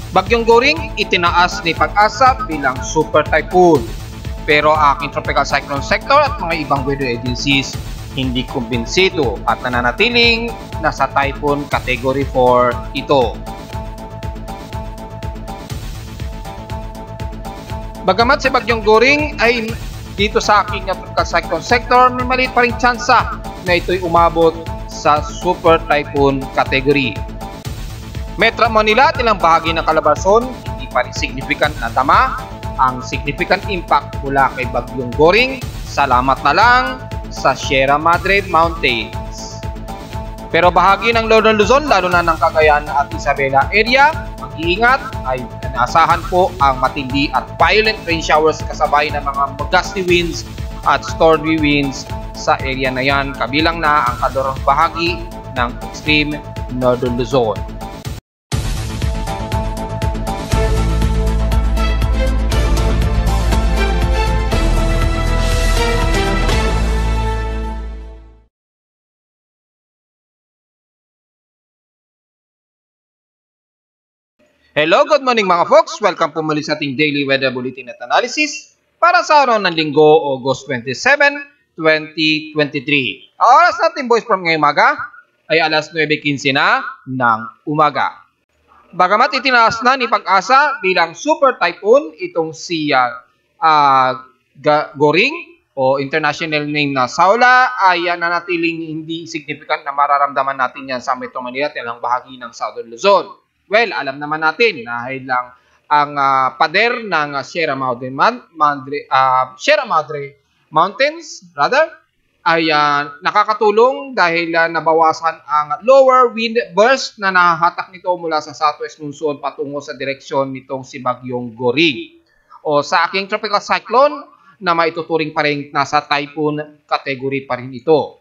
Bagyong Goring itinaas ni Pag-asa bilang super typhoon. Pero aking tropical cyclone sector at mga ibang weather agencies hindi kumbinsido at nananatiling nasa typhoon category 4 ito. Bagamat si Bagyong Goring ay dito sa aking tropical cyclone sector, may maliit pa rin tsansa na ito'y umabot sa super typhoon category. Metro Manila at ilang bahagi ng Calabarzon, hindi pa rin significant na dama ang significant impact mula kay Bagyong Goring. Salamat na lang sa Sierra Madre Mountains. Pero bahagi ng Northern Luzon, lalo na ng Cagayan at Isabela area, mag-iingat ay inaasahan po ang matindi at violent rain showers kasabay ng mga gusty winds at stormy winds sa area na yan, kabilang na ang kalorong bahagi ng extreme Northern Luzon. Hello, good morning mga folks! Welcome po muli sa ating Daily Weather Bulletin at Analysis para sa araw ng Linggo, August 27, 2023. Ang oras natin boys from ngayong umaga ay alas 9:15 na ng umaga. Bagamat itinaas na ni Pag-asa bilang super typhoon itong si Goring o international name na Saula ay nanatiling hindi significant na mararamdaman natin yan sa Metro Manila at ilang bahagi ng Southern Luzon. Well, alam naman natin na lang ang pader ng Sierra Madre Mountains ay nakakatulong dahil nabawasan ang lower wind burst na nahahatak nito mula sa southwest monsoon patungo sa direksyon nitong si Bagyong Goring. O sa aking tropical cyclone na maituturing pa rin nasa typhoon category pa rin ito.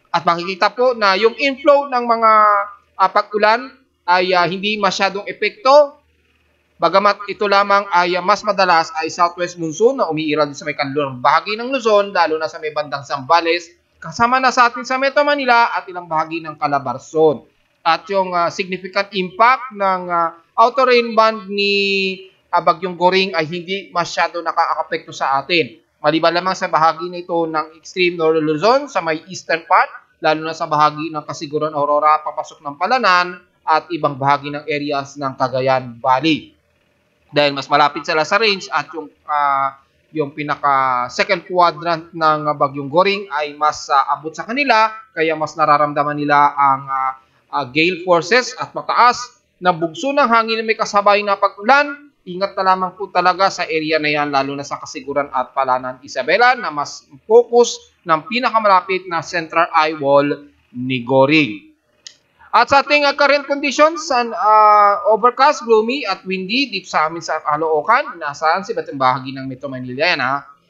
At makikita po na yung inflow ng mga pag-ulan ay hindi masyadong epekto. Bagamat ito lamang ay mas madalas ay southwest monsoon na umiiral sa may kanlurang bahagi ng Luzon, lalo na sa may bandang Zambales, kasama na sa atin sa Metro Manila at ilang bahagi ng Calabarzon. At yung significant impact ng outer rain band ni Bagyong Goring ay hindi masyado nakaka-apekto sa atin. Maliban lamang sa bahagi na ito ng extreme Northern Luzon sa may eastern part, lalo na sa bahagi ng Kasiguran Aurora papasok ng Palanan, at ibang bahagi ng areas ng Cagayan Valley. Dahil mas malapit sila sa range at yung pinaka second quadrant ng Bagyong Goring ay mas abot sa kanila, kaya mas nararamdaman nila ang gale forces at mataas na bugso ng hangin na may kasabay na pag-ulan. Ingat na lamang po talaga sa area na yan, lalo na sa Kasiguran at Palanan, Isabela, na mas focus ng pinakamalapit na central eye wall ni Goring. At sa ating current conditions, overcast, gloomy at windy dito sa amin sa Caloocan, nasaan sa iba't bahagi ng Metro Manila yan,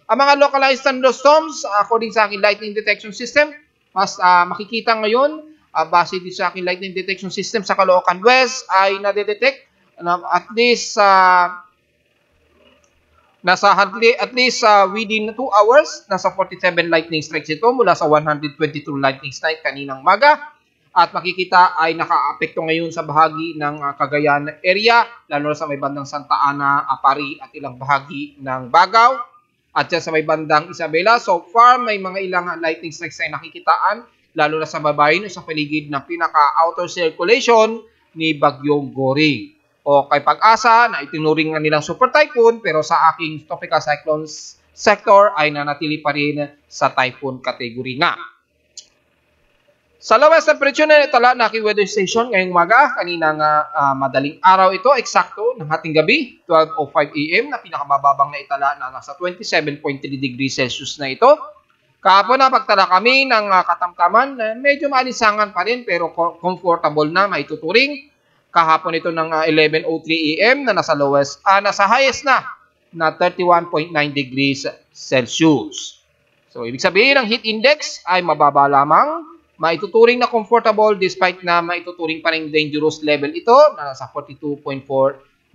Ang mga localized thunderstorms, according sa aking lightning detection system, mas makikita ngayon, base dito sa aking lightning detection system sa Caloocan West, ay nadedetect at least within 2 hours, nasa 47 lightning strikes ito mula sa 122 lightning strike kaninang maga. At makikita ay naka-apekto ngayon sa bahagi ng Cagayan area, lalo na sa may bandang Santa Ana, Apari at ilang bahagi ng Bagao. At sa may bandang Isabela, so far may mga ilang lightning strikes ay nakikitaan, lalo na sa babayin o sa paligid ng pinaka-outer circulation ni Bagyong Goring. O kay Pag-asa na itinuring na nilang super typhoon, pero sa aking tropical cyclone sector ay nanatili pa rin sa typhoon category nga. Sa lowest temperature na itala na aking weather station ngayong umaga, kaninang madaling araw ito, eksakto ng hating gabi, 12:05 AM, na pinakamababang na itala na nasa 27.3 degrees Celsius na ito. Kahapon na pagtala kami ng katamtaman, medyo maalisangan pa rin pero comfortable na maituturing. Kahapon ito ng 11:03 AM na nasa highest na 31.9 degrees Celsius. So ibig sabihin ang heat index ay mababa lamang. Maituturing na comfortable despite na maituturing pa rin dangerous level ito na nasa 42.4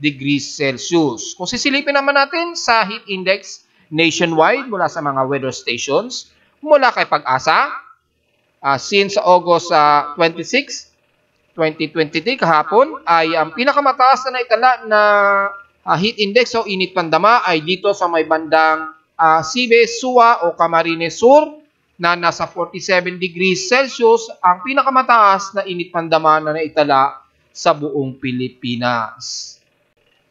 degrees Celsius. Kung sisilipin naman natin sa heat index nationwide mula sa mga weather stations, mula kay Pag-asa, since August 26, 2023 kahapon ay ang pinakamataas na naitala na heat index o init pandama ay dito sa may bandang Sibe, Suwa o Camarines Sur na nasa 47 degrees Celsius, ang pinakamataas na init pandama na naitala sa buong Pilipinas.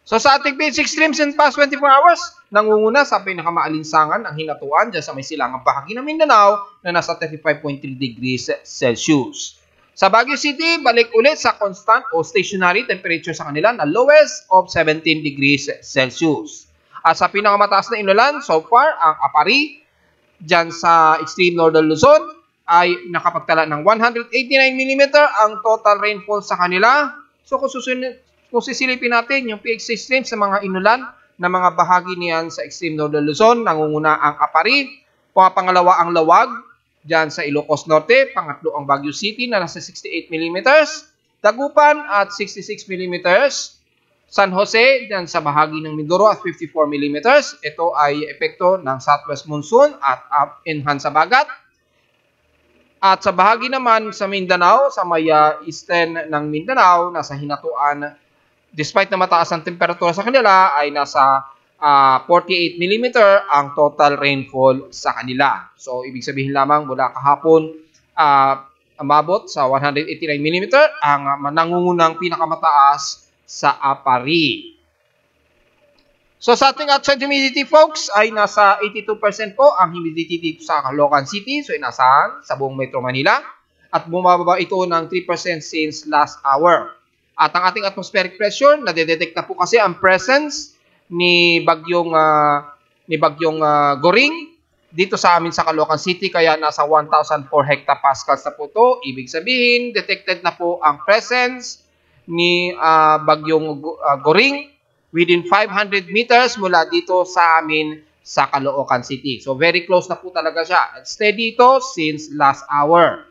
So sa ating PH Extremes in past 24 hours, nangunguna sa pinakamaalinsangan ang hinatuan dyan sa may silangang bahagi ng Mindanao na nasa 35.3 degrees Celsius. Sa Baguio City, balik ulit sa constant o stationary temperature sa kanila na lowest of 17 degrees Celsius. At sa pinakamataas na inulan, so far, ang Apari, dyan sa extreme northern Luzon, ay nakapagtala ng 189 mm ang total rainfall sa kanila. So kung sisilipin natin yung PH Extremes sa mga inulan na mga bahagi niyan sa extreme northern Luzon, nangunguna ang Apari, pangalawa ang Lawag, dyan sa Ilocos Norte, pangatlo ang Baguio City na nasa 68 mm, Dagupan at 66 mm, San Jose dyan sa bahagi ng Mindoro at 54 mm. Ito ay epekto ng southwest monsoon at enhance sa bagat. At sa bahagi naman sa Mindanao, sa may eastern ng Mindanao, nasa hinatuan, despite na mataas ang temperatura sa kanila, ay nasa 48 mm ang total rainfall sa kanila. So, ibig sabihin lamang mula kahapon, umabot sa 189 mm ang nangungunang pinakamataas sa Apari. So, sa ating outside humidity, folks, ay nasa 82% po ang humidity dito sa Caloocan City. So, inasahan sa buong Metro Manila. At bumababa ito ng 3% since last hour. At ang ating atmospheric pressure, nadedetect na po kasi ang presence ni bagyong Goring dito sa amin sa Caloocan City, kaya nasa 1,004 hectopascals na po ito. Ibig sabihin, detected na po ang presence ni bagyong Goring within 500 meters mula dito sa amin sa Caloocan City. So very close na po talaga siya. At steady ito since last hour.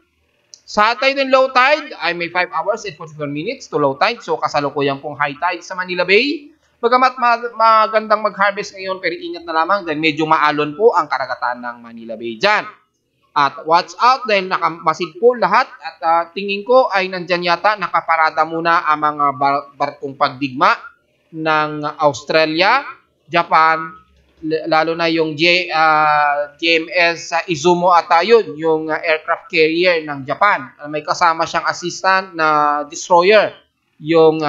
Sa tide and low tide ay may 5 hours and 44 minutes to low tide. So kasalukuyan pong high tide sa Manila Bay. Bagamat magandang mag-harvest ngayon, pero ingat na lamang dahil medyo maalon po ang karagatan ng Manila Bay dyan. At watch out dahil nakamasid po lahat at tingin ko ay nandyan yata nakaparada muna ang mga barkong pagdigma ng Australia, Japan, lalo na yung GMS Izumo ata yun, yung aircraft carrier ng Japan. May kasama siyang assistant na destroyer, yung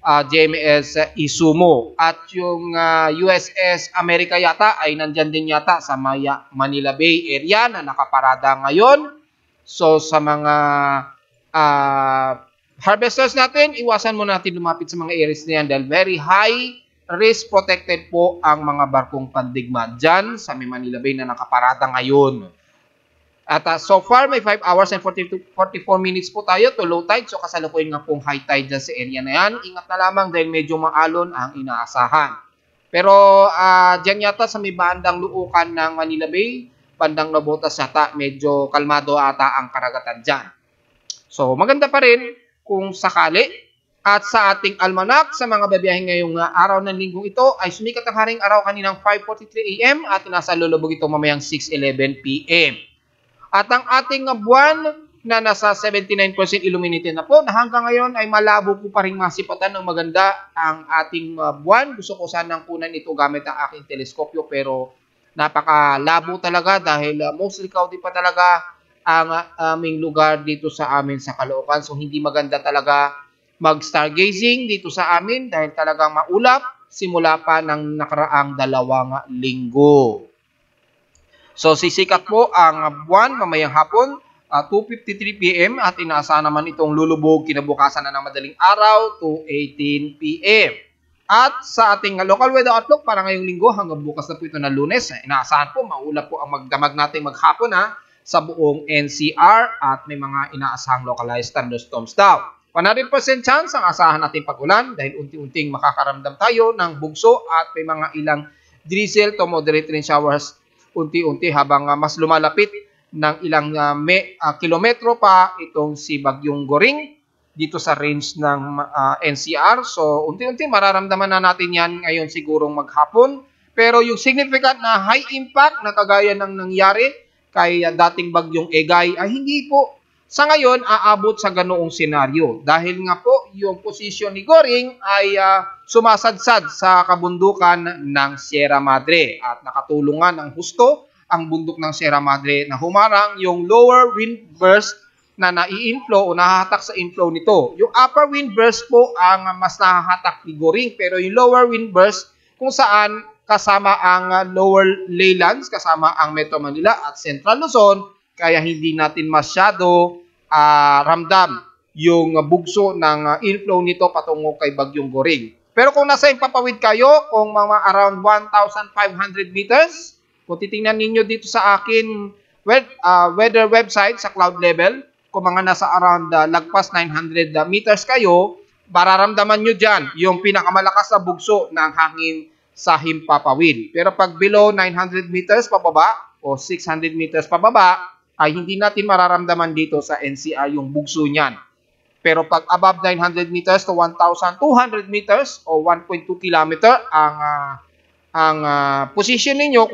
GMS Izumo. At yung USS America yata ay nandyan din yata sa Manila Bay area na nakaparada ngayon. So sa mga harvesters natin, iwasan mo natin lumapit sa mga areas na yan dahil very high risk protected po ang mga barkong pandigma dyan sa Manila Bay na nakaparada ngayon. At so far, may 5 hours and 44 minutes po tayo to low tide. So kasalukuyan nga pong high tide dyan sa area na yan. Ingat na lamang dahil medyo maalon ang inaasahan. Pero dyan yata sa may bandang luukan ng Manila Bay, bandang Navotas yata, medyo kalmado ata ang karagatan dyan. So maganda pa rin kung sakali. At sa ating almanac, sa mga babiyahe ngayong araw ng linggong ito, ay sumikat ang haring araw kaninang 5:43 AM at nasa lulubog ito mamayang 6:11 PM. At ang ating buwan na nasa 79% illuminated na po, na hanggang ngayon ay malabo po pa rin masipatan ng maganda ang ating buwan. Gusto ko sanang kunan ito gamit ang aking teleskopyo pero napakalabo talaga dahil mostly cloudy pa talaga ang aming lugar dito sa amin sa Caloocan. So hindi maganda talaga mag-stargazing dito sa amin dahil talagang maulap simula pa ng nakaraang 2 linggo. So sisikat po ang buwan mamayang hapon 2:53 PM at inaasahan naman itong lulubog kinabukasan na ng madaling araw 2:18 PM. At sa ating local weather outlook para ngayong linggo hanggang bukas na po ito na Lunes, inaasahan po maulap po ang magdamag natin maghapon sa buong NCR at may mga inaasahang localized thunderstorms daw. 100% chance ang asahan natin pag-ulan dahil unti-unting makakaramdam tayo ng bugso at may mga ilang drizzle to moderate rain showers unti-unti habang mas lumalapit ng ilang kilometro pa itong si Bagyong Goring dito sa range ng NCR. So unti-unti mararamdaman na natin yan ngayon sigurong maghapon. Pero yung significant na high impact na kagaya ng nangyari kay dating Bagyong Egay ay hindi po Sa ngayon, aabot sa ganoong senaryo dahil nga po yung posisyon ni Goring ay sumasadsad sa kabundukan ng Sierra Madre at nakatulungan ng husto ang bundok ng Sierra Madre na humarang yung lower wind burst na nai-inflow o nahahatak sa inflow nito. Yung upper wind burst po ang mas nahahatak ni Goring pero yung lower wind burst kung saan kasama ang lower leylands, kasama ang Metro Manila at Central Luzon, kaya hindi natin masyado ramdam yung bugso ng inflow nito patungo kay Bagyong Goring. Pero kung nasa Himpapawid kayo, kung mga around 1,500 meters, kung titingnan ninyo dito sa akin weather website sa cloud level, kung mga nasa around lagpas 900 meters kayo, mararamdaman nyo dyan yung pinakamalakas na bugso ng hangin sa Himpapawid. Pero pag below 900 meters pababa o 600 meters pababa, ay hindi natin mararamdaman dito sa NCR yung bugso niyan. Pero pag above 900 meters to 1,200 meters o 1.2 kilometer ang position ninyo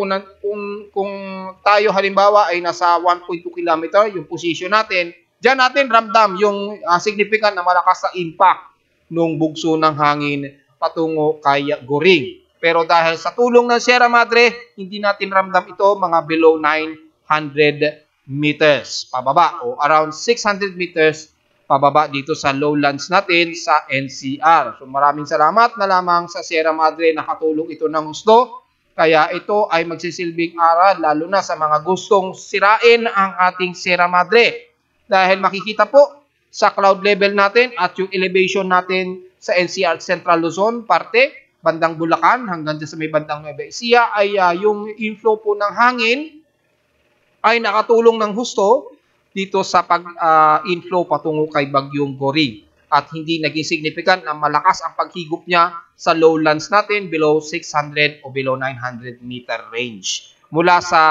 kung tayo halimbawa ay nasa 1.2 kilometer yung position natin, diyan natin ramdam yung significant na malakas na impact ng bugso ng hangin patungo kay Goring. Pero dahil sa tulong ng Sierra Madre, hindi natin ramdam ito mga below 900 meters pababa o around 600 meters pababa dito sa lowlands natin sa NCR. So maraming salamat na lamang sa Sierra Madre na katulong ito ng gusto. Kaya ito ay magsisilbing aral lalo na sa mga gustong sirain ang ating Sierra Madre. Dahil makikita po sa cloud level natin at yung elevation natin sa NCR Central Luzon parte, bandang Bulacan hanggang sa may bandang Nueva Ecija ay yung inflow po ng hangin ay nakatulong ng husto dito sa pag-inflow patungo kay Bagyong Goring at hindi naging significant na malakas ang paghigop niya sa lowlands natin below 600 o below 900 meter range mula sa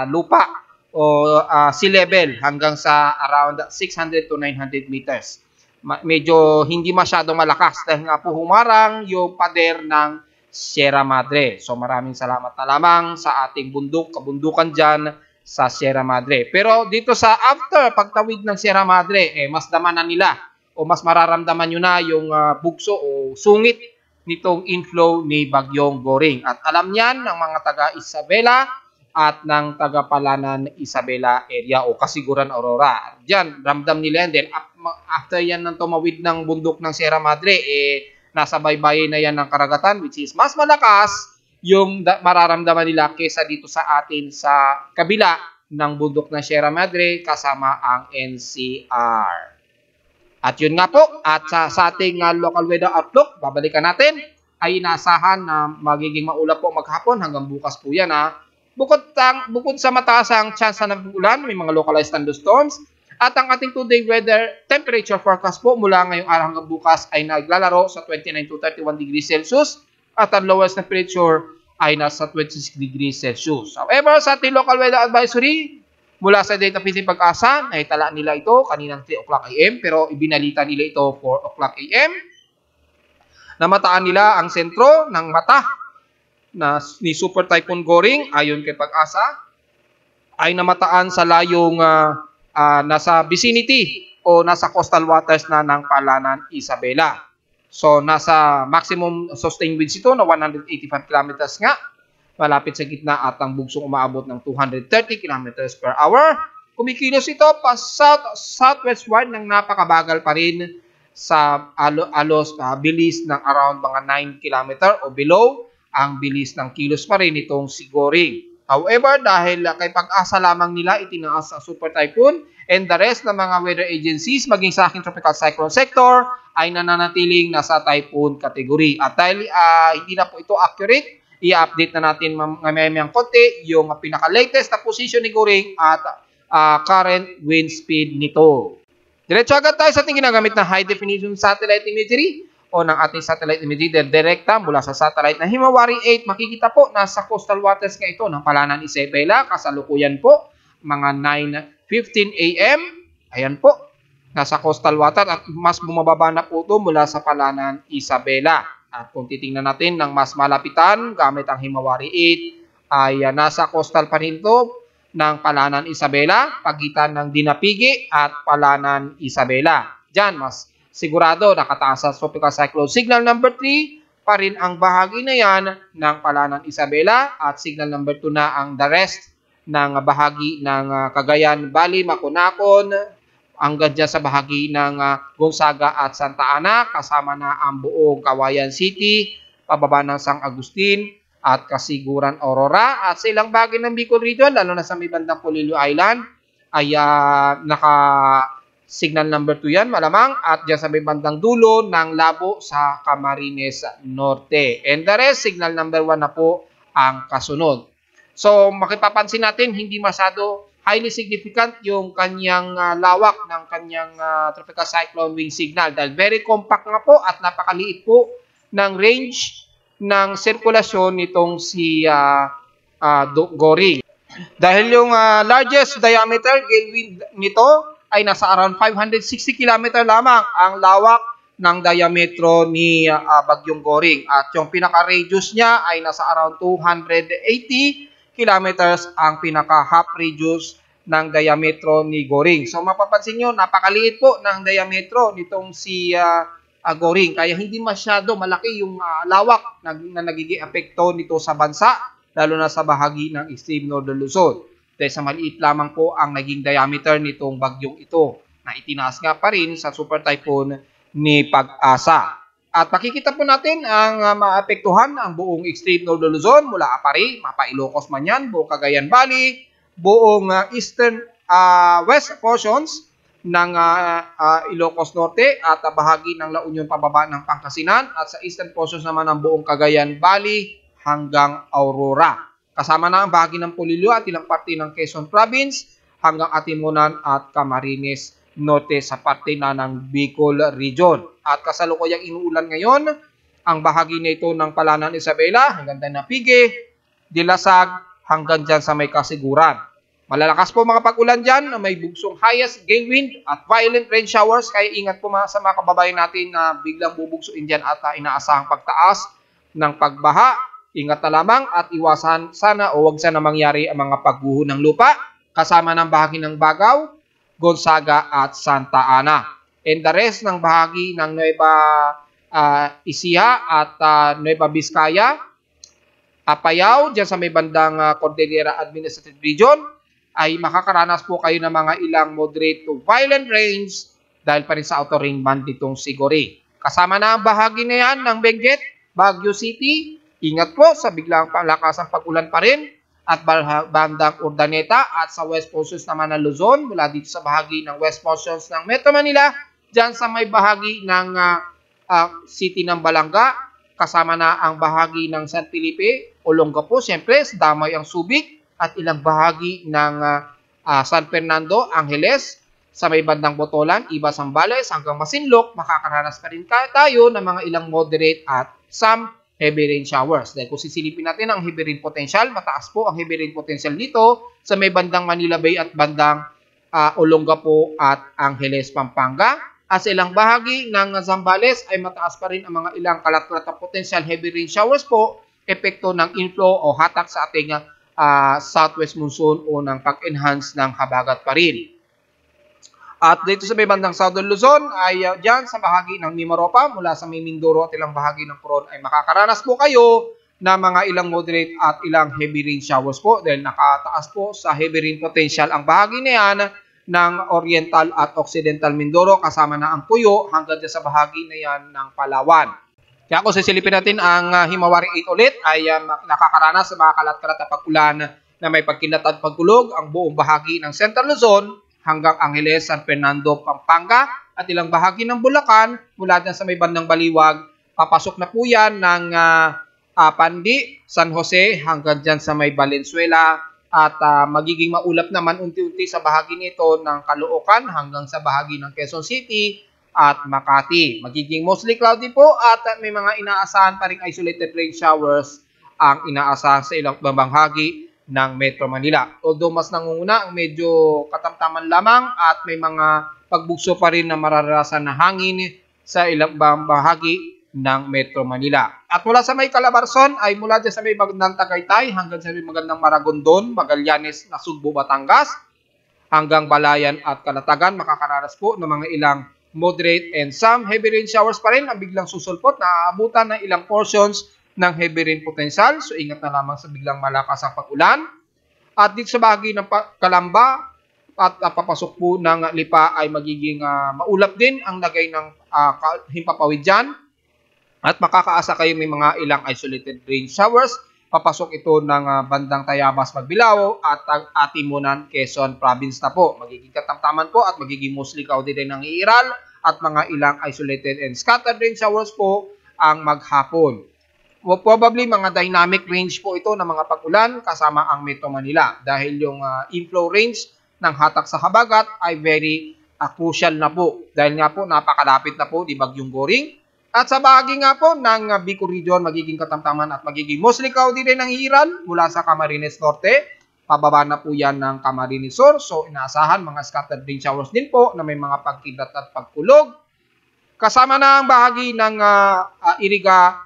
lupa o sea level hanggang sa around 600 to 900 meters. Medyo hindi masyadong malakas dahil nga po humarang yung pader ng Sierra Madre. So maraming salamat na lamang sa ating kabundukan dyan sa Sierra Madre. Pero dito sa after pagtawid ng Sierra Madre, mas damanan nila o mas mararamdaman nyo na yung bugso o sungit nitong inflow ni Bagyong Goring. At alam niyan ng mga taga Isabela at ng taga Palanan Isabela area o Kasiguran Aurora. Diyan, ramdam nila yan. Then after yan ng tumawid ng bundok ng Sierra Madre, nasa baybayin na yan ng karagatan which is mas malakas yung mararamdaman nila kesa dito sa atin sa kabila ng bundok ng Sierra Madre kasama ang NCR. At yun nga po, at sa ating local weather outlook, babalikan natin, ay inasahan na magiging maulap po maghapon hanggang bukas po yan. Bukod sa mataas ang chance ng ulan, may mga localized thunderstorms, at ang ating 2-day weather temperature forecast po mula ngayong araw hanggang bukas ay naglalaro sa 29 to 31 degrees Celsius at ang lowest temperature ay nasa 26 degrees Celsius. However, sa ating local weather advisory, mula sa Data PC Pag-asa, naitala nila ito kaninang 3 o'clock AM pero ibinalita nila ito 4 o'clock AM. Namataan nila ang sentro ng mata ni Super Typhoon Goring ayon kay Pag-asa ay namataan sa layong nasa vicinity o nasa coastal waters na ng Palanan Isabela. So nasa maximum sustained winds ito na 185 kilometers nga. Malapit sa gitna at ang bugsong umaabot ng 230 kilometers per hour. Kumikilos ito pa southwestward ng napakabagal pa rin sa bilis ng around mga 9 kilometer o below ang bilis ng kilos pa rin itong si Goring. However, dahil kay Pag-asa lamang nila itinaas ang Super Typhoon and the rest ng mga weather agencies maging sa aking tropical cyclone sector ay nananatiling nasa typhoon category. At dahil hindi na po ito accurate, i-update na natin mamayang konti yung pinaka-latest na position ni Goring at current wind speed nito. Diretso agad tayo sa ating ginagamit na high definition satellite imagery o ng ating satellite imagery direkta mula sa satellite na Himawari 8. Makikita po nasa coastal waters nga ito ng Palanan Isabela. Kasalukuyan po mga 9:15 AM. Ayan po, nasa coastal water at mas bumababa na po ito mula sa Palanan Isabela. At kung titingnan natin ng mas malapitan gamit ang Himawari 8 ay nasa coastal pa rin ito ng Palanan Isabela, pagitan ng Dinapigi at Palanan Isabela. Diyan, mas sigurado nakataas sa tropical cyclone. Signal number 3 pa rin ang bahagi na yan ng Palanan Isabela at signal number 2 na ang the rest ng bahagi ng Cagayan Valley, Maconacon, hanggang dyan sa bahagi ng Gonzaga at Santa Ana, kasama na ang buong Kawayan City, pababa ng San Agustin at Kasiguran, Aurora. At sa ilang bahagi ng Bicol Region, lalo na sa may bandang Polillo Island, ay naka-signal number 2 yan, malamang. At dyan sa may bandang dulo ng Labo sa Camarines Norte. And the rest, signal number 1 na po ang kasunod. So, makipapansin natin, hindi masyado highly significant yung kanyang lawak ng kanyang tropical cyclone wing signal dahil very compact nga po at napakaliit po ng range ng sirkulasyon nitong si Goring. Dahil yung largest diameter gale wind nito ay nasa around 560 km lamang ang lawak ng diametro ni Bagyong Goring at yung pinaka-radius niya ay nasa around 280 kilometers ang pinaka-half radius ng diametro ni Goring. So mapapansin nyo, napakaliit po ng diametro nitong si Goring. Kaya hindi masyado malaki yung lawak na nagiging epekto nito sa bansa, lalo na sa bahagi ng extreme northern Luzon. Dahil sa maliit lamang po ang naging diameter nitong bagyong ito na itinaas nga pa rin sa super typhoon ni Pag-asa. At makikita po natin ang maapektuhan ang buong extreme northern Luzon mula Apari, Mapa Ilocos man yan, buong Cagayan Valley, buong eastern west portions ng Ilocos Norte at bahagi ng La Union pababa ng Pangasinan at sa eastern portions naman ng buong Cagayan Valley hanggang Aurora. Kasama na ang bahagi ng Polillo at ilang parte ng Quezon Province hanggang Atimunan at Camarines Norte sa parte na ng Bicol Region. At kasalukuyang inuulan ngayon ang bahagi na ito ng Palanan Isabela hanggang Dinapigi, Dilasag hanggang dyan sa may Kasiguran. Malalakas po mga pag-ulan dyan na may bugsong highest gale wind at violent rain showers kaya ingat po sa mga kababayan natin na biglang bubugsuin dyan at inaasahang pagtaas ng pagbaha. Ingat na lamang at iwasan sana o wag sana mangyari ang mga pagguho ng lupa kasama ng bahagi ng Bagaw, Gonzaga at Santa Ana. And the rest ng bahagi ng Nueva Ecija at Nueva Vizcaya, Apayao, dyan sa may bandang Cordillera Administrative Region, ay makakaranas po kayo ng mga ilang moderate to violent rains dahil pa rin sa outer rain band nitong si Goring. Kasama na ang bahagi na yan ng Benguet, Baguio City. Ingat po sa biglang palakasang pag-ulan pa rin at bandang Urdaneta at sa west portions naman ng Luzon mula dito sa bahagi ng west portions ng Metro Manila dyan sa may bahagi ng city ng Balanga kasama na ang bahagi ng San Felipe, Olongapo, siyempre damay ang Subic at ilang bahagi ng San Fernando, Angeles sa may bandang Botolan, Iba, Zambales hanggang Masinloc makakaranas pa rin tayo ng mga ilang moderate at some heavy rain showers. Dahil kung sisilipin natin ang heavy rain potential, mataas po ang heavy rain potential dito sa may bandang Manila Bay at bandang Olongapo at Angeles, Pampanga. At sa ilang bahagi ng Zambales ay mataas pa rin ang mga ilang kalat-kalat na potential heavy rain showers po, epekto ng inflow o hatak sa ating southwest monsoon o ng pag-enhance ng habagat pa rin. At dito sa may bandang Southern Luzon ay dyan sa bahagi ng Mimaropa mula sa may Mindoro at ilang bahagi ng Coron ay makakaranas po kayo na mga ilang moderate at ilang heavy rain showers po dahil nakataas po sa heavy rain potential ang bahagi na yan ng Oriental at Occidental Mindoro kasama na ang Puyo hanggang sa bahagi na yan ng Palawan. Kaya kung sisilipin natin ang Himawari 8 ulit ay nakakaranas sa mga kalat-kalat na pag-ulan na may pagkilat at pagkulog ang buong bahagi ng Central Luzon hanggang Angeles, San Fernando, Pampanga at ilang bahagi ng Bulacan mula dyan sa may bandang Baliwag. Papasok na po yan ng Pandi, San Jose hanggang dyan sa may Valenzuela at magiging maulap naman unti-unti sa bahagi nito ng Caloocan hanggang sa bahagi ng Quezon City at Makati. Magiging mostly cloudy po at may mga inaasahan pa ring isolated rain showers ang inaasahan sa ilang bahagi ng Metro Manila. Although mas nangunguna ang medyo katamtaman lamang at may mga pagbugso pa rin na mararanasan na hangin sa ilang bahagi ng Metro Manila. At mula sa may Calabarzon ay mula dyan sa may magandang Tagaytay hanggang sa may magandang Maragondon, Magallanes, Nasugbu, Batangas, hanggang Balayan at Calatagan, makakaranas po ng mga ilang moderate and some heavy rain showers pa rin ang biglang susulpot na aabutan ng ilang portions ng heavy rain potential. So ingat na lamang sa biglang malakas ang pag-ulan. At dito sa bahagi ng Kalamba at papasok po ng Lipa ay magiging maulap din ang lagay ng himpapawid dyan. At makakaasa kayo may mga ilang isolated rain showers. Papasok ito ng bandang Tayabas, Magbilao at Atimunan, Quezon Province na po. Magiging katamtaman po at magiging mostly cloudy din ng iiral at mga ilang isolated and scattered rain showers po ang maghapon. Probably mga dynamic range po ito ng mga pag-ulan kasama ang Metro Manila dahil yung inflow range ng hatak sa habagat ay very crucial na po dahil nga po napakalapit na po di Bagyong Goring. At sa bahagi nga po ng Bicol Region, magiging katamtaman at magiging mostly cloudy din ng iiral mula sa Camarines Norte. Pababa na po yan ng Camarines Sur. So, inaasahan mga scattered rain showers din po na may mga pagkilat at pagkulog. Kasama na ang bahagi ng Iriga,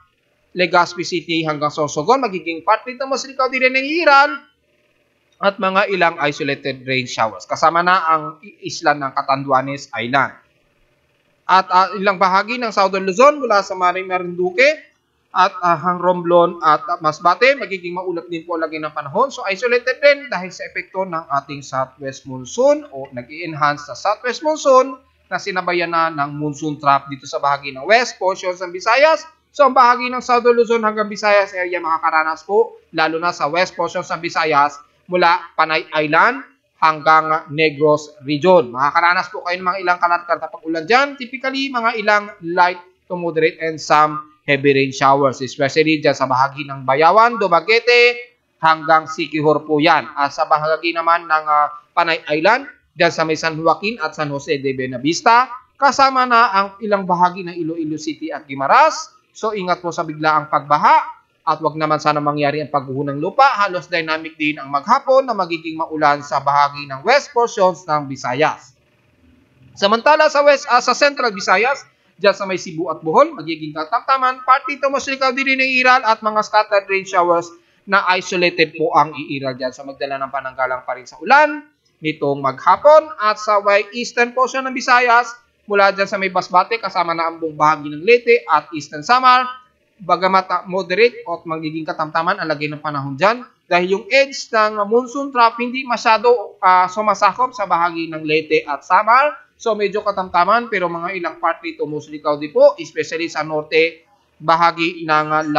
Legazpi City hanggang Sorsogon. Magiging part dito mostly cloudy din ng iiral at mga ilang isolated rain showers. Kasama na ang isla ng Catanduanes Island. At ilang bahagi ng Southern Luzon mula sa Marinduque at Romblon at Masbate, magiging maulap din po lagi ng panahon. So isolated din dahil sa epekto ng ating southwest monsoon o nag-i-enhance sa southwest monsoon na sinabayan na ng monsoon trap dito sa bahagi ng west portions ng Visayas. So ang bahagi ng Southern Luzon hanggang Visayas area makakaranas po lalo na sa west portions ng Visayas mula Panay Island hanggang Negros Region. Makakaranas po kayo ng mga ilang kalat-kalat na pag-ulan dyan. Typically, mga ilang light to moderate and some heavy rain showers. Especially dyan sa bahagi ng Bayawan, Dumaguete, hanggang Siquijor po yan. At sa bahagi naman ng Panay Island, dyan sa may San Joaquin at San Jose de Buenavista, kasama na ang ilang bahagi ng Iloilo City at Guimaras. So, ingat po sa biglaang pagbaha. At wag naman sana mangyari ang pagguho ng lupa. Halos dynamic din ang maghapon na magiging maulan sa bahagi ng west portions ng Visayas. Samantala sa Central Visayas, dyan sa may Cebu at Bohol, magiging katamtaman. Partly to mostly cloudy din ng iiral at mga scattered rain showers na isolated po ang iiral dyan. So magdala ng pananggalang pa rin sa ulan nitong maghapon. At sa eastern portion ng Visayas, mula dyan sa may Basbate, kasama na ang buong bahagi ng Leyte at Eastern Samar, bagamat moderate at magiging katamtaman ang lagay ng panahon dyan dahil yung edge ng monsoon trap hindi masyado sumasakop sa bahagi ng Leyte at Samar. So medyo katamtaman pero mga ilang part dito mostly cloudy po, especially sa norte, bahagi ng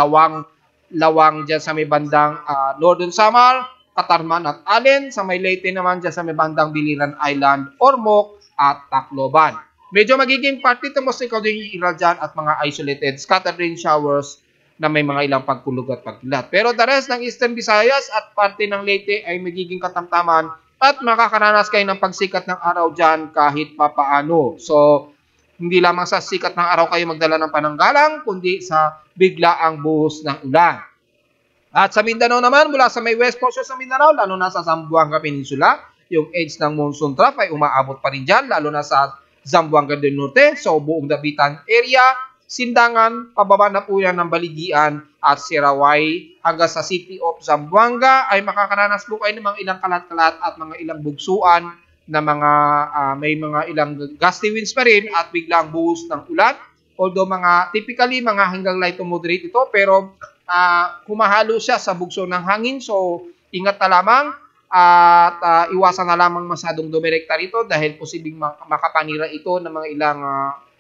Lawang dyan sa may bandang Northern Samar, Katarman at Allen. Sa may Leyte naman dyan sa may bandang Biliran Island, Ormoc at Tacloban. Medyo magiging part dito mostly cloudy yung iiral dyan at mga isolated scattered rain showers na may mga ilang pagkulog at pagkilat. Pero the rest ng Eastern Visayas at parte ng Leyte ay magiging katamtaman at makakaranas kayo ng pagsikat ng araw dyan kahit papaano. So, hindi lamang sa sikat ng araw kayo magdala ng pananggalang, kundi sa biglaang buhos ng ulan. At sa Mindanao naman, mula sa may west portion sa Mindanao, lalo na sa Zamboanga Peninsula, yung edge ng monsoon trough ay umaabot pa rin dyan, lalo na sa Zamboanga del Norte, so buong Dapitan area, Sindangan, pababa na po yan ng Baligian at Siraway hanggang sa City of Zamboanga ay makakaranas po kayo ng mga ilang kalat-kalat at mga ilang bugsuan na may mga ilang gusty winds pa rin at biglang buhos ng ulan. Although typically mga hanggang light to moderate ito pero humahalo siya sa bugso ng hangin so ingat na lamang. At iwasan na lamang masyadong dumirekta rito dahil posibleng makapanira ito ng mga ilang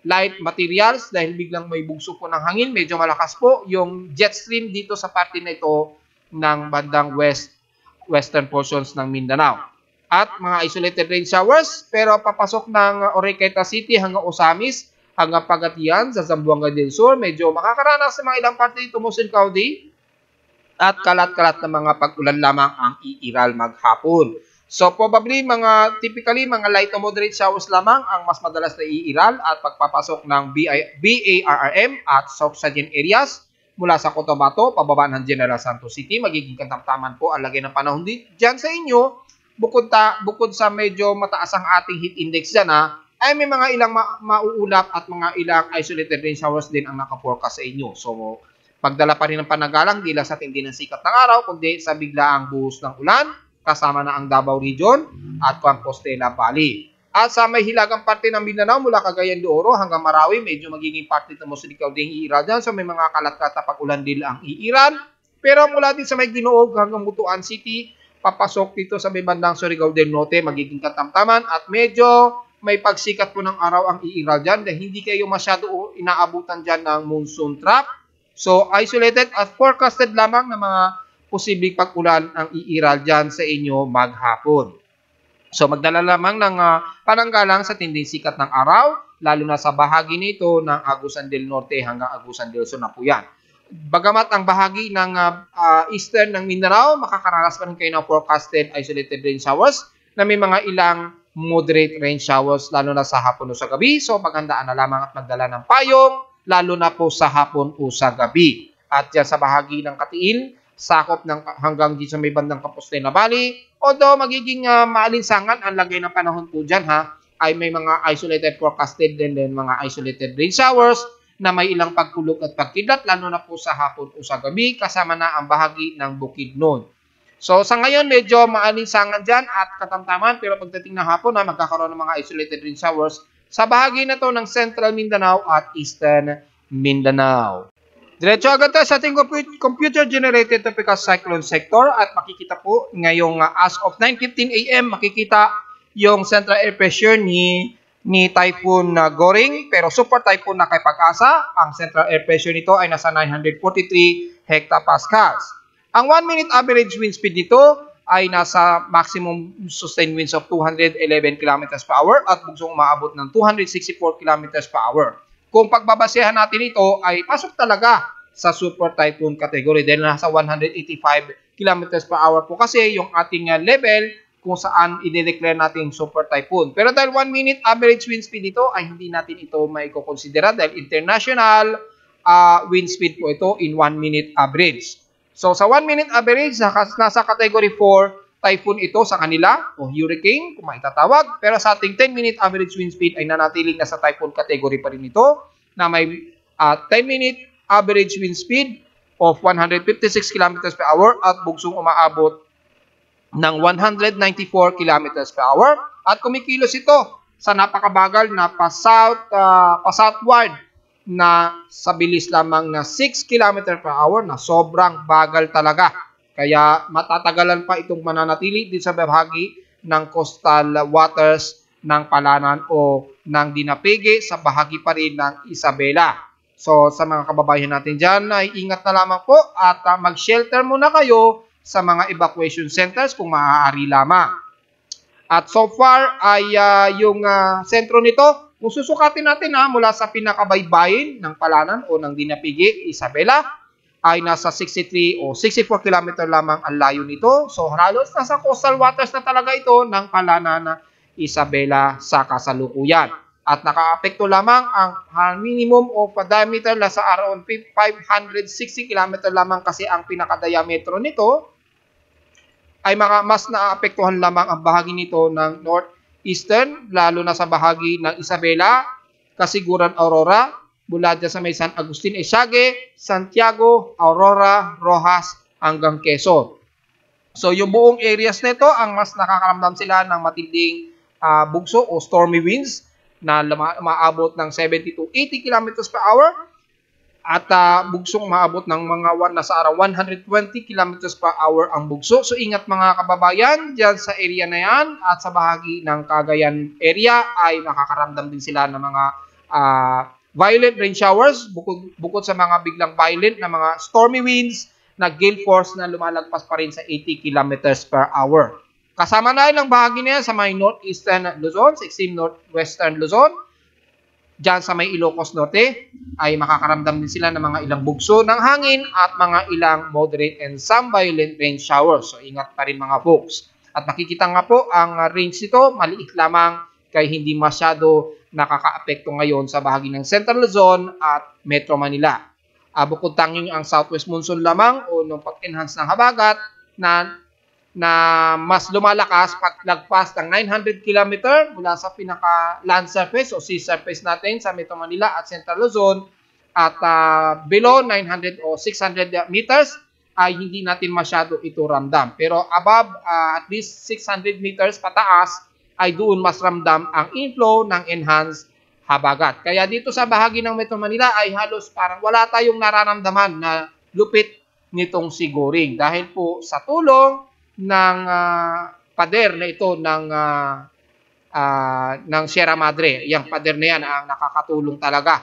light materials dahil biglang may bugso po ng hangin. Medyo malakas po yung jet stream dito sa parte na ito ng bandang western portions ng Mindanao. At mga isolated rain showers pero papasok ng Oroquieta City hanggang Osamis hanggang Pagatian sa Zamboanga del Sur. Medyo makakaranas sa mga ilang parte dito mostly cloudy. At kalat-kalat na mga pag-ulan lamang ang iiral maghapon. So probably typically mga light to moderate showers lamang ang mas madalas na iiral at pagpapasok ng BARRM at South Sadian areas mula sa Cotabato, pababa ng General Santos City. Magiging katamtaman po ang lagay ng panahon dyan sa inyo. Bukod sa medyo mataas ang ating heat index dyan ay may mga ilang mauulap at mga ilang isolated rain showers din ang naka-forecast sa inyo. So, pagdala pa rin ng panagalang di lang sa tindi ng sikat ng araw, kundi sa biglaang buhos ng ulan, kasama na ang Davao Region at Compostela Valley. At sa may hilagang parte ng Mindanao mula Cagayan de Oro hanggang Marawi, medyo magiging parte ng Musilicaw din iiral dyan. So may mga kalat-kat na pag-ulan din ang iiral. Pero mula din sa may Ginoob hanggang Butuan City, papasok dito sa may bandang Surigao del Norte, magiging katamtaman at medyo may pagsikat po ng araw ang iiral dyan dahil hindi kayo masyado inaabutan dyan ng monsoon trap. So isolated at forecasted lamang na mga posibleng pag-ulan ang iiral dyan sa inyo maghapon. So magdala lamang ng pananggalang sa tinding sikat ng araw, lalo na sa bahagi nito ng Agusan del Norte hanggang Agusan del Sur na po yan. Bagamat ang bahagi ng eastern ng Mindanao, makakaranas pa rin kayo ng forecasted isolated rain showers na may mga ilang moderate rain showers lalo na sa hapon o sa gabi. So maghandaan na lamang at magdala ng payong, lalo na po sa hapon o sa gabi. At yan sa bahagi ng Katiil, sakop ng hanggang dito sa may bandang Compostela Valley. Although magiging maalinsangan ang lagay ng panahon po dyan ay may mga isolated forecasted din mga isolated rain showers na may ilang pagkulog at pagkidlat lalo na po sa hapon o sa gabi kasama na ang bahagi ng Bukidnon. So sa ngayon medyo maalinsangan dyan at katamtaman pero pagdating ng hapon magkakaroon ng mga isolated rain showers sa bahagi na to ng Central Mindanao at Eastern Mindanao. Diretso agad tayo sa ating computer-generated tropical cyclone sector at makikita po ngayong as of 9:15 AM makikita yung central air pressure ni Typhoon Goring pero super typhoon na kay Pag-asa. Ang central air pressure nito ay nasa 943 hectopascals. Ang 1-minute average wind speed nito ay nasa maximum sustained winds of 211 km per hour at bugsong umaabot ng 264 km per hour. Kung pagbabasehan natin ito ay pasok talaga sa super typhoon category dahil nasa 185 km per hour po kasi yung ating level kung saan i-declare natin super typhoon. Pero dahil 1-minute average wind speed ito ay hindi natin ito maikokonsidera dahil international wind speed po ito in 1-minute average. So sa 1-minute average, nasa category 4 typhoon ito sa kanila o hurricane kung maitatawag. Pero sa ating 10-minute average wind speed ay nanatiling nasa typhoon category pa rin ito na may 10-minute average wind speed of 156 km per hour at bugsong umaabot ng 194 km per hour at kumikilos ito sa napakabagal na pa-southward na sa bilis lamang na 6 km per hour na sobrang bagal talaga. Kaya matatagalan pa itong mananatili din sa bahagi ng coastal waters ng Palanan o ng Dinapigue sa bahagi pa rin ng Isabela. So sa mga kababayan natin dyan ay ingat na lamang po at mag-shelter muna kayo sa mga evacuation centers kung maaari lamang. At so far ay yung sentro nito, kung susukatin natin mula sa pinakabaybayin ng Palanan o ng Dinapigue, Isabela, ay nasa 63 o 64 km lamang ang layo nito. So halos nasa coastal waters na talaga ito ng Palanan, Isabela sa kasalukuyan. At nakaapekto lamang ang minimum of diameter na sa around 560 km lamang kasi ang pinaka-diametro nito ay mas naapektuhan lamang ang bahagi nito ng northeastern, lalo na sa bahagi ng Isabela, Kasiguran, Aurora, mula dyan sa may San Agustin, Esague, Santiago, Aurora, Rojas, hanggang Quezon. So yung buong areas nito, ang mas nakakaramdam sila ng matinding bugso o stormy winds na maabot ng 70 to 80 km per hour at bugsong maabot ng mga nasa araw 120 km per hour ang bugso. So ingat mga kababayan dyan sa area na yan at sa bahagi ng Cagayan area ay nakakaramdam din sila ng mga violent rain showers bukod sa mga biglang violent na mga stormy winds na gale force na lumalagpas pa rin sa 80 km per hour. Kasama na ang bahagi na yan sa may northeastern Luzon, sa extreme northwestern Luzon. Diyan sa may Ilocos Norte ay makakaramdam din sila ng mga ilang bugso ng hangin at mga ilang moderate and some violent rain showers. So ingat pa rin mga folks. At makikita nga po ang range nito maliit lamang kaya hindi masyado nakakaapekto ngayon sa bahagi ng Central Luzon at Metro Manila. Bukod tanging ang southwest monsoon lamang o nung pag-enhance ng habagat na na mas lumalakas paglagpas ng 900 km mula sa pinaka land surface o sea surface natin sa Metro Manila at Central Luzon at below 900 o 600 meters ay hindi natin masyado ito ramdam. Pero above at least 600 meters pataas ay doon mas ramdam ang inflow ng enhanced habagat. Kaya dito sa bahagi ng Metro Manila ay halos parang wala tayong nararamdaman na lupit nitong si Goring dahil po sa tulong ng pader na ito ng Sierra Madre. Yang pader na yan ang nakakatulong talaga.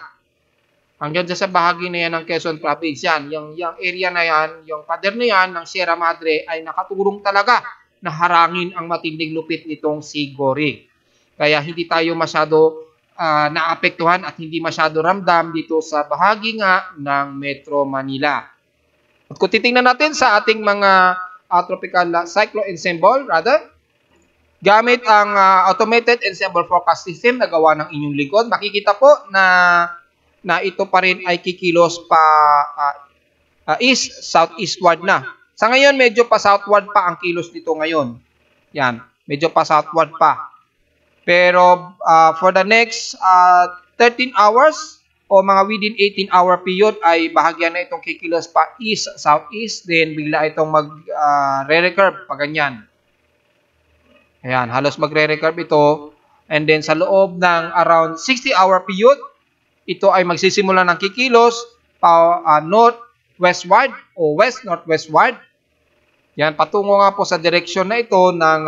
Hanggang sa bahagi na yan ng Quezon Province yan, yung area na yan, yung pader na yan ng Sierra Madre ay nakatulong talaga na harangin ang matinding lupit nitong si Goring. Kaya hindi tayo masyado naapektuhan at hindi masyado ramdam dito sa bahagi nga ng Metro Manila. At kung titingnan natin sa ating mga tropical cyclone ensemble, gamit ang automated ensemble forecast system na gawa ng inyong lingkod, makikita po na ito pa rin ay kikilos pa southeastward na. Sa ngayon, medyo pa southward pa ang kilos nito ngayon. Yan, medyo pa southward pa. Pero for the next 13 hours o mga within 18-hour period ay bahagyan na itong kikilos pa east-southeast, then bigla itong mag-re-recurve pa ganyan. Ayan, halos magre-recurve ito. And then sa loob ng around 60-hour period, ito ay magsisimula ng kikilos pa north-westward o west-northwestward. Yan, patungo nga po sa direksyon na ito ng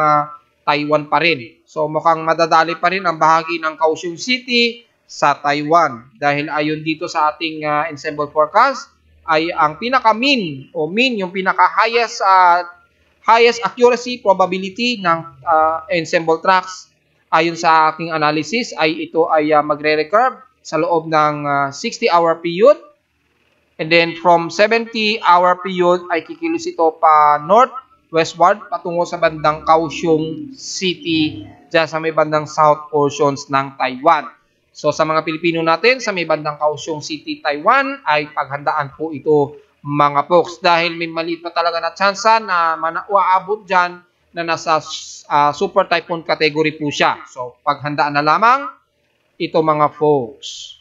Taiwan pa rin. So mukhang madadali pa rin ang bahagi ng Kaohsiung City sa Taiwan. Dahil ayon dito sa ating ensemble forecast, ay ang pinaka-mean o mean, yung pinaka-highest accuracy probability ng ensemble tracks ayon sa aking analysis ay ito ay magre-recurve sa loob ng 60-hour period. And then from 70-hour period ay kikilos ito pa north-westward patungo sa bandang Kaohsiung City dyan sa may bandang south portions ng Taiwan. So sa mga Pilipino natin sa may bandang Kaohsiung City, Taiwan ay paghandaan po ito mga folks dahil may maliit pa talaga na tsansa na uaabot dyan na nasa super typhoon category po siya. So paghandaan na lamang ito mga folks.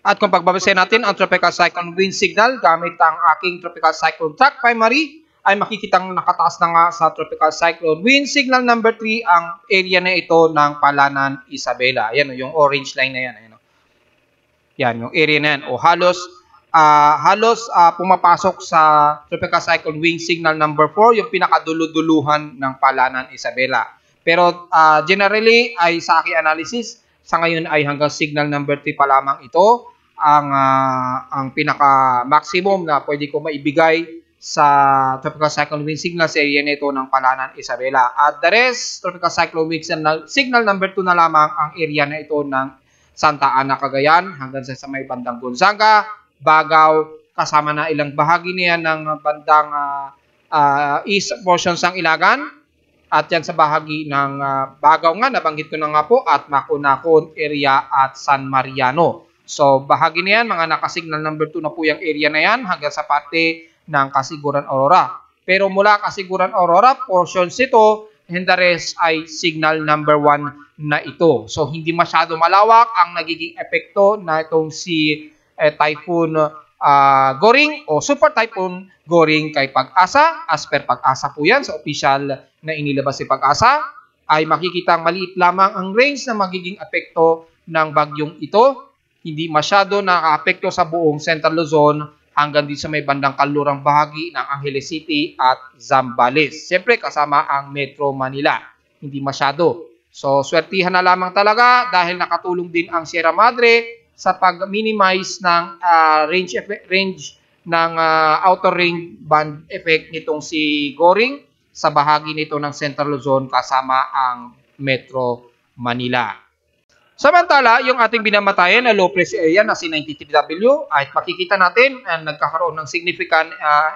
At kung pagbabasahin natin ang tropical cyclone wind signal gamit ang aking tropical cyclone track primary, ay makikitang nakataas na nga sa tropical cyclone wind signal number 3 ang area na ito ng Palanan, Isabela. Ayan, yung orange line na yan. Ayan, yan, yung area na yan. O halos pumapasok sa tropical cyclone wind signal number 4, yung pinakaduluduluhan ng Palanan, Isabela. Pero generally, ay sa aking analysis, sa ngayon ay hanggang signal number 3 pa lamang ito ang pinaka-maximum na pwede ko maibigay sa tropical cyclone wind signal sa area nito ng Palanan, Isabela. At the rest, tropical cyclone wind signal number 2 na lamang ang area na ito ng Santa Ana, Cagayan hanggang sa may bandang Gonzaga, Bagao, kasama na ilang bahagi niya ng bandang east portions ng Ilagan at yan sa bahagi ng Bagao nga, nabanggit ko na nga po, at Maconacon area at San Mariano. So bahagi na yan, mga nakasignal number 2 na po yung area na yan hanggang sa parte ng Kasiguran Aurora. Pero mula Kasiguran Aurora, portions ito, and the rest ay signal number 1 na ito. So hindi masyado malawak ang nagiging epekto na itong si Typhoon Goring o Super Typhoon Goring kay Pag-asa. As per Pag-asa po yan, sa official na inilabas si Pag-asa, ay makikitang maliit lamang ang range na magiging epekto ng bagyong ito. Hindi masyado naka-apekto sa buong Central Luzon hanggang din sa may bandang kalurang bahagi ng Angeles City at Zambales. Siyempre, kasama ang Metro Manila. Hindi masyado. So, swertihan na lamang talaga dahil nakatulong din ang Sierra Madre sa pag-minimize ng range ng outer ring band effect nitong si Goring sa bahagi nito ng Central Luzon kasama ang Metro Manila. Samantala, yung ating binamatayan na low pressure area na si 93W ay makikita natin nagkakaroon ng significant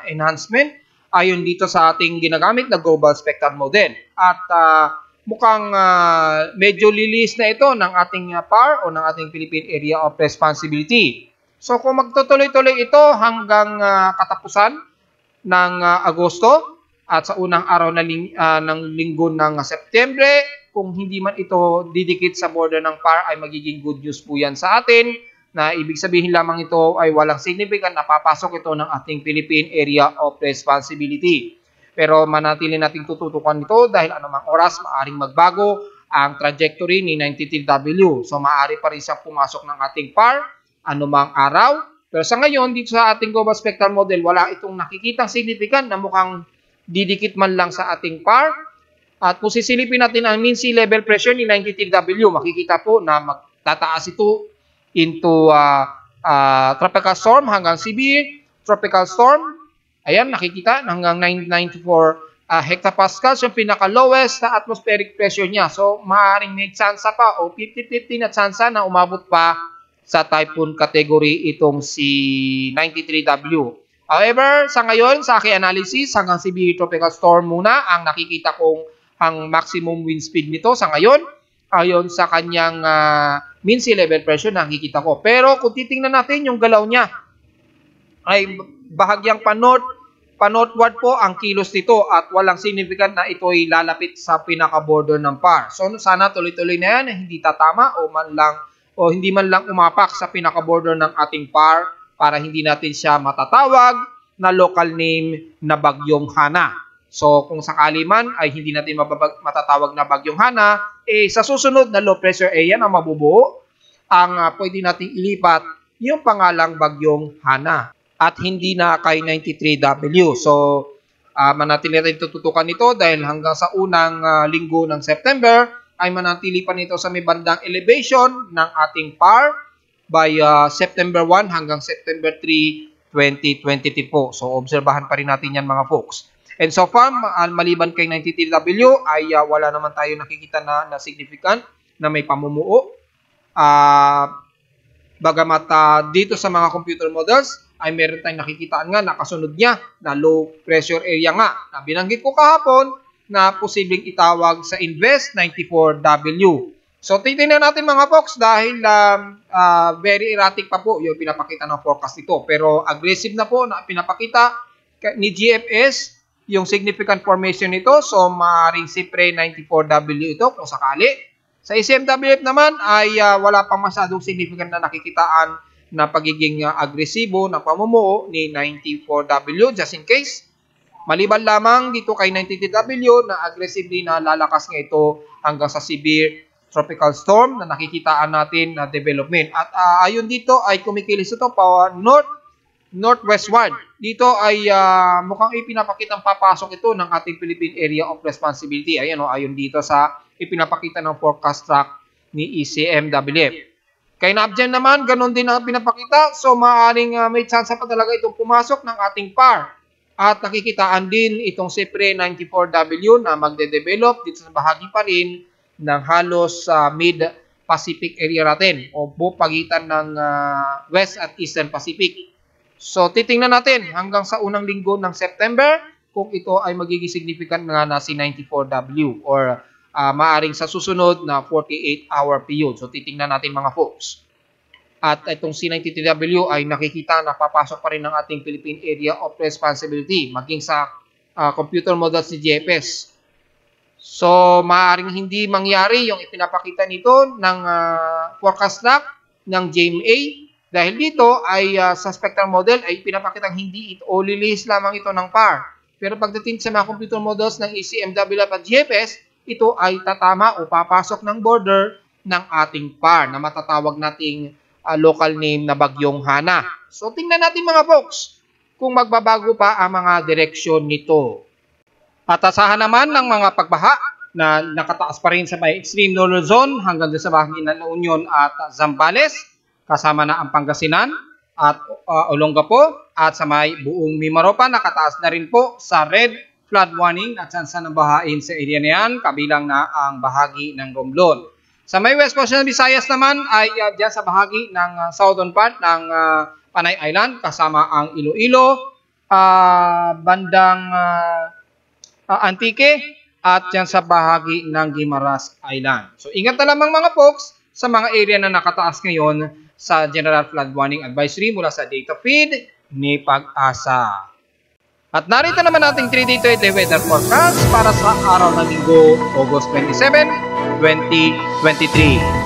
enhancement ayon dito sa ating ginagamit na global spectral model. At mukhang medyo lilis na ito ng ating PAR o ng ating Philippine Area of Responsibility. So kung magtutuloy-tuloy ito hanggang katapusan ng Agosto, at sa unang araw ng linggo ng Setyembre. Kung hindi man ito didikit sa border ng PAR ay magiging good news po yan sa atin, na ibig sabihin lamang ito ay walang significant na papasok ito ng ating Philippine Area of Responsibility. Pero manatili nating tututukan ito dahil anumang oras maaring magbago ang trajectory ni 93W. So maaari pa rin siyang pumasok ng ating PAR anumang araw. Pero sa ngayon, dito sa ating global spectral model, wala itong nakikitang significant na mukhang didikit man lang sa ating PAR. At kung sisilipin natin ang mean sea level pressure ni 93W, makikita po na magtataas ito into tropical storm hanggang severe tropical storm. Ayan, nakikita hanggang 994 hectopascals yung pinaka-lowest na atmospheric pressure niya. So, maaaring may tsansa pa o 50-50 na tsansa na umabot pa sa typhoon category itong si 93W. However, sa ngayon, sa aking analysis, hanggang severe tropical storm muna ang nakikita kong ang maximum wind speed nito sa ngayon. Ayon sa kanyang mean sea level pressure nakikita ko. Pero kung titingnan natin yung galaw niya, ay bahagyang pa-northward po ang kilos nito at walang significant na ito ay lalapit sa pinaka-border ng PAR. So sana tuloy-tuloy na yan, hindi tatama o hindi man lang umapak sa pinaka-border ng ating PAR para hindi natin siya matatawag na local name na Bagyong Hana. So kung sakali man ay hindi natin matatawag na Bagyong Hana, sa susunod na low pressure area na mabubuo, ang pwede nating ilipat yung pangalang Bagyong Hana at hindi na kay 93W. So manatili natin tututukan nito dahil hanggang sa unang linggo ng September ay manatili pa nito sa may bandang elevation ng ating PAR by September 1 hanggang September 3, 2023 po. So, obserbahan pa rin natin yan mga folks. And so far, maliban kay 93W ay wala naman tayo nakikita na significant na may pamumuo. Bagamat dito sa mga computer models ay meron tayong nakikitaan nga na kasunod niya na low pressure area nga. Na binanggit ko kahapon na posibleng itawag sa Invest 94W. So, titingnan natin mga folks dahil very erratic pa po yung pinapakita ng forecast nito. Pero aggressive na po na pinapakita ni GFS yung significant formation nito. So, maaaring siyempre 94W ito kung sakali. Sa ECMWF naman ay wala pang masyadong significant na nakikitaan na pagiging agresibo na pamumuo ni 94W just in case. Maliban lamang dito kay 93W na aggressively na lalakas nga ito hanggang sa severe tropical storm na nakikitaan natin na development. At ayon dito ay kumikilos ito pa northwestward. Dito ay mukhang ipinapakitang papasok ito ng ating Philippine Area of Responsibility. Ayan ayon dito sa ipinapakita ng forecast track ni ECMWF. Kay NABGEN naman, ganun din ang pinapakita. So maaaring may chance pa talaga itong pumasok ng ating PAR. At nakikitaan din itong SIPRE 94W na magde-develop dito sa bahagi pa rin ng halos mid-Pacific area natin o pagitan ng West at Eastern Pacific. So titingnan natin hanggang sa unang linggo ng September kung ito ay magiging significant nga na si 94W or maaring sa susunod na 48-hour period. So titingnan natin mga folks. At itong C93W ay nakikita na papasok pa rin ng ating Philippine Area of Responsibility maging sa computer models ni GFS. So, maaaring hindi mangyari yung ipinapakita nito ng forecast track ng GMA dahil dito ay sa spectral model ay pinapakitang hindi ito o lilis lamang ito ng PAR. Pero pagdating sa mga computer models ng ECMWF at GFS, ito ay tatama o papasok ng border ng ating PAR na matatawag nating local name na Bagyong Hana. So, tingnan natin mga folks kung magbabago pa ang mga direksyon nito. At asahan naman ng mga pagbaha na nakataas pa rin sa may extreme northern zone hanggang sa bahagi ng La Union at Zambales, kasama na ang Pangasinan at Olongapo at sa may buong Mimaropa, nakataas na rin po sa red flood warning at sansa ng bahain sa area na yan, kabilang na ang bahagi ng Romblon. Sa may west portion ng Visayas naman ay dyan sa bahagi ng southern part ng Panay Island, kasama ang Iloilo, bandang Antique, at dyan sa bahagi ng Guimaras Island. So ingat na lamang mga folks sa mga area na nakataas ngayon sa General Flood Warning Advisory mula sa data feed ni Pag-asa. At narito naman ating 3-day to 8-day weather forecast para sa araw ng Linggo, August 27, 2023.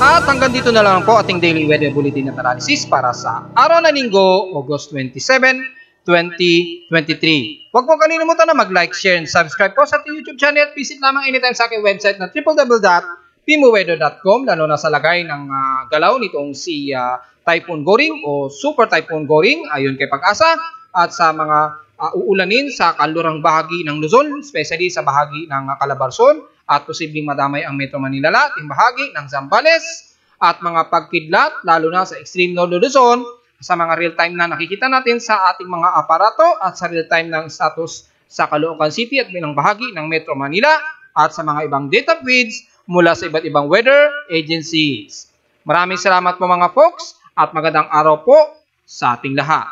At hanggang dito na lang po ating daily weather bulletin at analysis para sa araw ng Linggo, August 27, 2023. Huwag po kalimutan na mag-like, share, and subscribe po sa ating YouTube channel at visit lamang anytime sa aking website na www.pimuweather.com, lalo na sa lagay ng galaw nitong si Typhoon Goring o Super Typhoon Goring ayon kay Pag-asa, at sa mga uulanin sa kalurang bahagi ng Luzon, especially sa bahagi ng Calabarzon, at posibleng madamay ang Metro Manila lating bahagi ng Zambales, at mga pagkidlat lalo na sa extreme North Luzon sa mga real-time na nakikita natin sa ating mga aparato at sa real-time ng status sa Caloocan City at bilang bahagi ng Metro Manila at sa mga ibang data feeds mula sa iba't ibang weather agencies. Maraming salamat po mga folks at magandang araw po sa ating lahat.